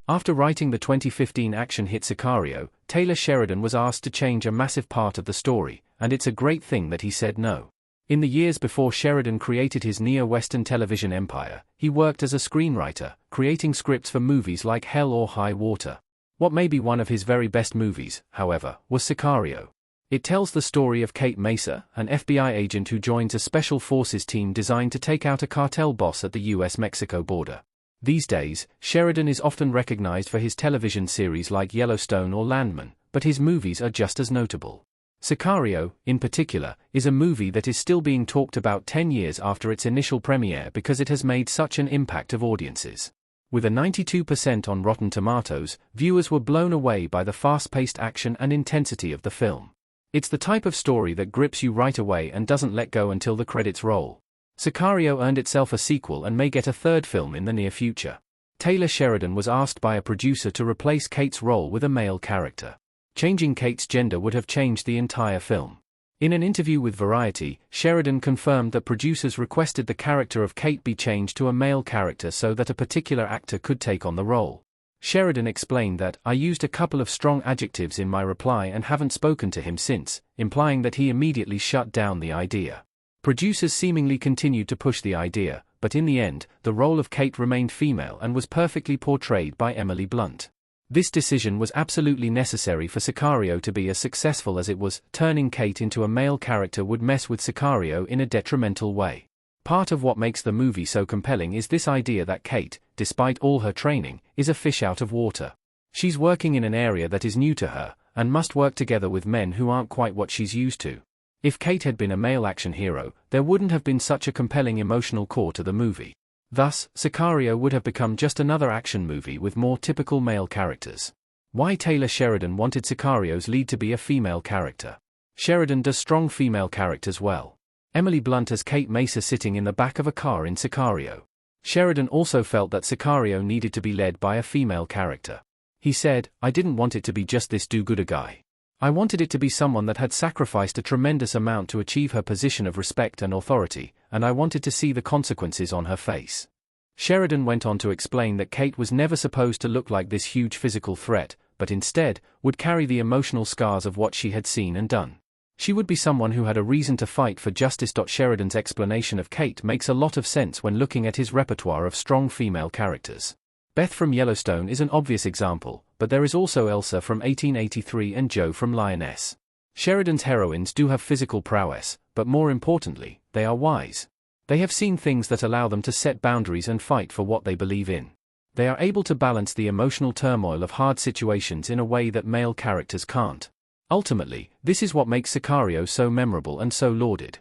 After writing the 2015 action hit Sicario, Taylor Sheridan was asked to change a massive part of the story, and it's a great thing that he said no. In the years before Sheridan created his neo-Western television empire, he worked as a screenwriter, creating scripts for movies like Hell or High Water. What may be one of his very best movies, however, was Sicario. It tells the story of Kate Mesa, an FBI agent who joins a special forces team designed to take out a cartel boss at the US-Mexico border. These days, Sheridan is often recognized for his television series like Yellowstone or Landman, but his movies are just as notable. Sicario, in particular, is a movie that is still being talked about 10 years after its initial premiere because it has made such an impact of audiences. With a 92% on Rotten Tomatoes, viewers were blown away by the fast-paced action and intensity of the film. It's the type of story that grips you right away and doesn't let go until the credits roll. Sicario earned itself a sequel and may get a third film in the near future. Taylor Sheridan was asked by a producer to replace Kate's role with a male character. Changing Kate's gender would have changed the entire film. In an interview with Variety, Sheridan confirmed that producers requested the character of Kate be changed to a male character so that a particular actor could take on the role. Sheridan explained that, "I used a couple of strong adjectives in my reply and haven't spoken to him since," implying that he immediately shut down the idea. Producers seemingly continued to push the idea, but in the end, the role of Kate remained female and was perfectly portrayed by Emily Blunt. This decision was absolutely necessary for Sicario to be as successful as it was. Turning Kate into a male character would mess with Sicario in a detrimental way. Part of what makes the movie so compelling is this idea that Kate, despite all her training, is a fish out of water. She's working in an area that is new to her, and must work together with men who aren't quite what she's used to. If Kate had been a male action hero, there wouldn't have been such a compelling emotional core to the movie. Thus, Sicario would have become just another action movie with more typical male characters. Why Taylor Sheridan wanted Sicario's lead to be a female character. Sheridan does strong female characters well. Emily Blunt as Kate Mesa sitting in the back of a car in Sicario. Sheridan also felt that Sicario needed to be led by a female character. He said, "I didn't want it to be just this do-gooder guy. I wanted it to be someone that had sacrificed a tremendous amount to achieve her position of respect and authority, and I wanted to see the consequences on her face." Sheridan went on to explain that Kate was never supposed to look like this huge physical threat, but instead, would carry the emotional scars of what she had seen and done. She would be someone who had a reason to fight for justice. Sheridan's explanation of Kate makes a lot of sense when looking at his repertoire of strong female characters. Beth from Yellowstone is an obvious example, but there is also Elsa from 1883 and Jo from Lioness. Sheridan's heroines do have physical prowess, but more importantly, they are wise. They have seen things that allow them to set boundaries and fight for what they believe in. They are able to balance the emotional turmoil of hard situations in a way that male characters can't. Ultimately, this is what makes Sicario so memorable and so lauded.